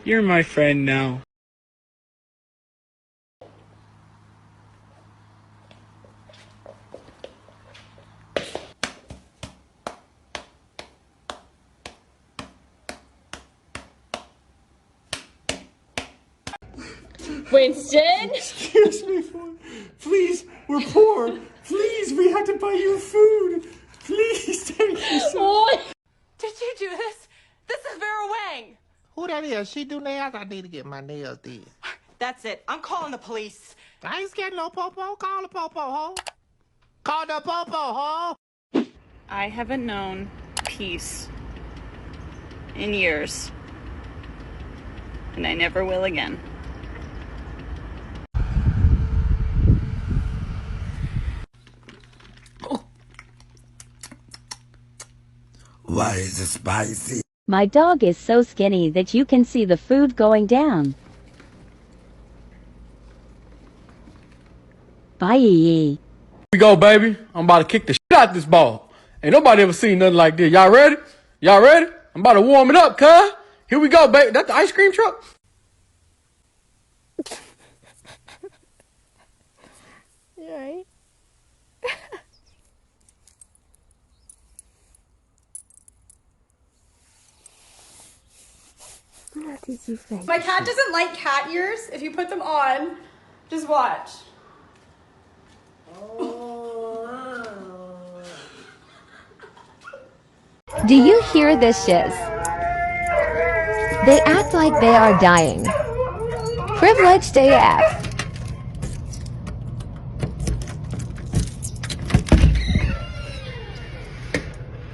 You're my friend now. Winston? Excuse me, please, we're poor. Please, we have to buy you food. Please, thank you so much. Did you do this? This is 𝑽𝑰𝑫𝑬𝑶. Who that is? She do nails? I need to get my nails did. That's it. I'm calling the police. I ain't scared no popo. Call the popo, ho. Call the popo, ho. I haven't known peace in years, and I never will again. Why is it spicy? My dog is so skinny that you can see the food going down. Bye. Here we go, baby. I'm about to kick the shit out this ball. Ain't nobody ever seen nothing like this. Y'all ready? Y'all ready? I'm about to warm it up, cuz. Here we go, baby. That's the ice cream truck? You alright? What did you think? My cat doesn't like cat ears. If you put them on, just watch. Do you hear this shiz? They act like they are dying. Privileged AF.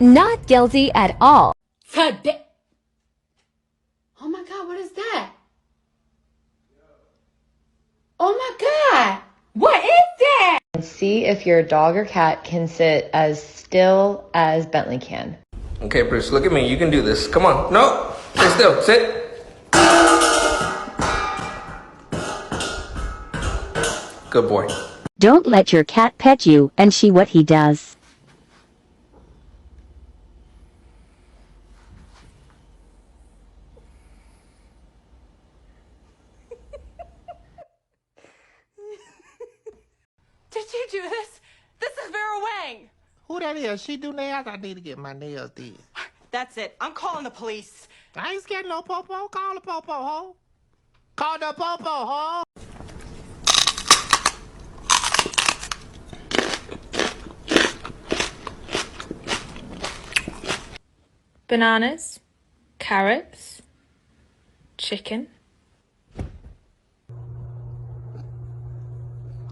Not guilty at all. Oh my god, what is that? Oh my god! What is that? See if your dog or cat can sit as still as Bentley can. Okay, Bruce, look at me. You can do this. Come on. No. Stay still. Sit. Good boy. Don't let your cat pet you and see what he does. Did you do this? This is 𝑽𝑰𝑫𝑬𝑶. Who that is? She do nails? I need to get my nails did. That's it. I'm calling the police. I ain't scared no popo. Call the popo, ho. Call the popo, ho. Bananas, carrots, chicken.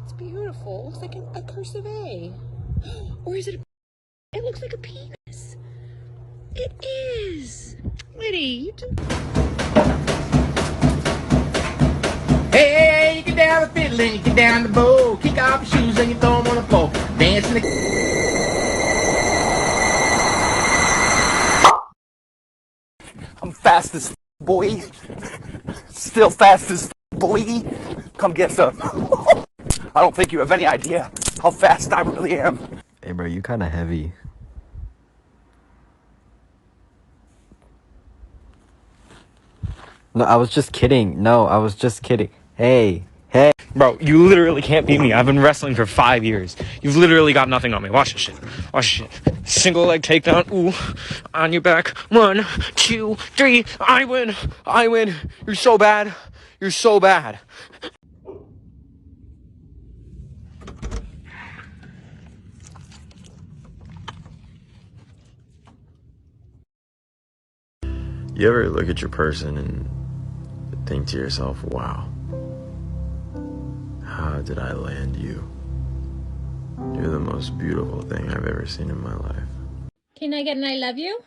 It's beautiful. It looks like a cursive A. Or is it a... It looks like a penis. It is. Liddy, you do... Hey, you get down the fiddle and you get down the bow. Kick off your shoes and you throw them on the floor. Dance in the... I'm fast as boy. Still fast as boy. Come get some. I don't think you have any idea how fast I really am. Hey bro, you kinda heavy. No, I was just kidding. No, I was just kidding. Hey. Bro, you literally can't beat me. I've been wrestling for 5 years. You've literally got nothing on me. Watch this shit. Watch this shit. Single leg takedown. Ooh. On your back. 1, 2, 3. I win. I win. You're so bad. You're so bad. You ever look at your person and think to yourself, wow, how did I land you? You're the most beautiful thing I've ever seen in my life. Can I get an I love you?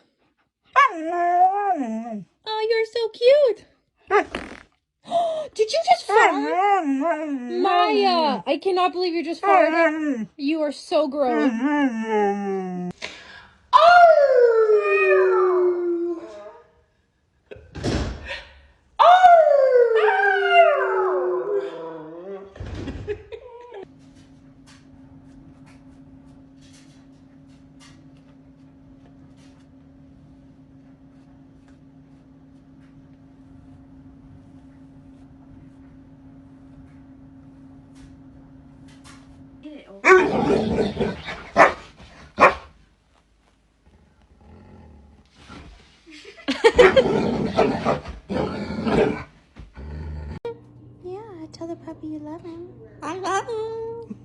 Oh, you're so cute. Did you just fart? Maya, I cannot believe you just farted. You are so gross. Yeah, tell the puppy you love him. I love him.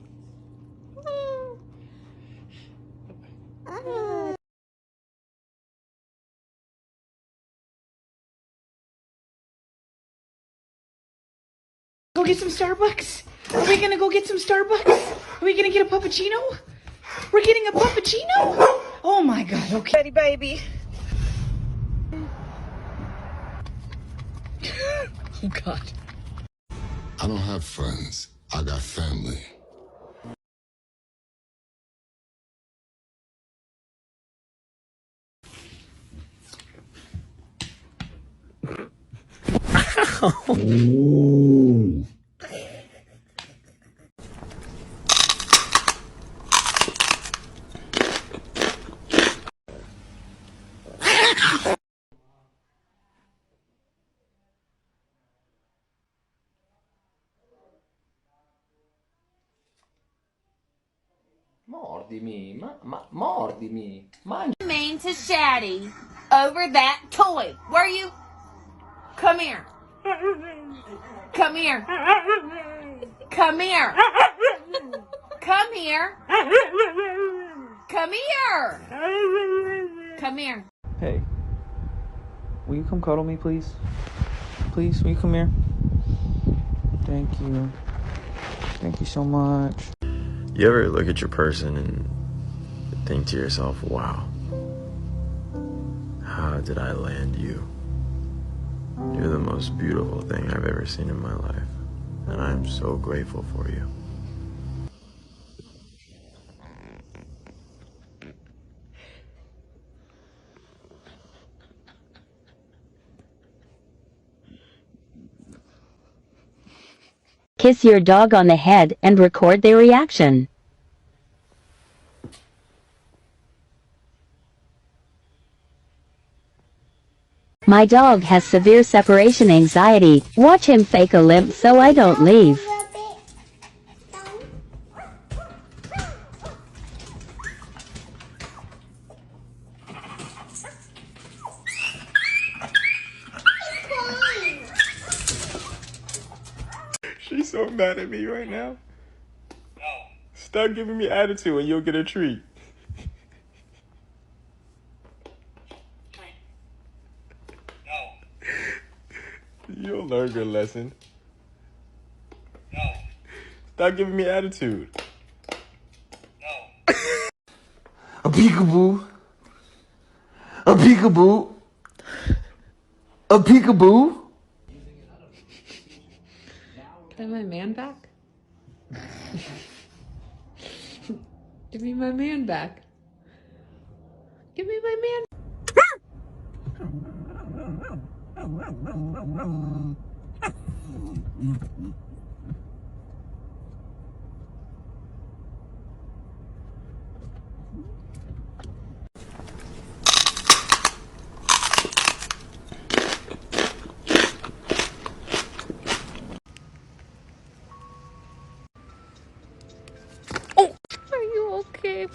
Go get some Starbucks? Are we gonna go get some Starbucks? Are we gonna get a puppuccino? We're getting a puppuccino? Oh my god, okay. Ready, baby. Oh god. I don't have friends. I got family. Ooh. Mordimi, mordimi. Mean to Shaddy over that toy. Were you? Come here. Come here. Come here. Come here. Come here. Come here. Hey, will you come cuddle me, please? Please, will you come here? Thank you. Thank you so much. You ever look at your person and think to yourself, wow, how did I land you? You're the most beautiful thing I've ever seen in my life, and I'm so grateful for you. Kiss your dog on the head and record their reaction. My dog has severe separation anxiety. Watch him fake a limp so I don't leave. She's so mad at me right now. Stop giving me attitude and you'll get a treat. You'll learn your lesson. Stop giving me attitude. A peekaboo. A peekaboo. A peekaboo. Can I have my man back? Give me my man back. Give me my man. Are you okay?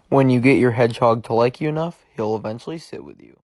When you get your hedgehog to like you enough, he'll eventually sit with you.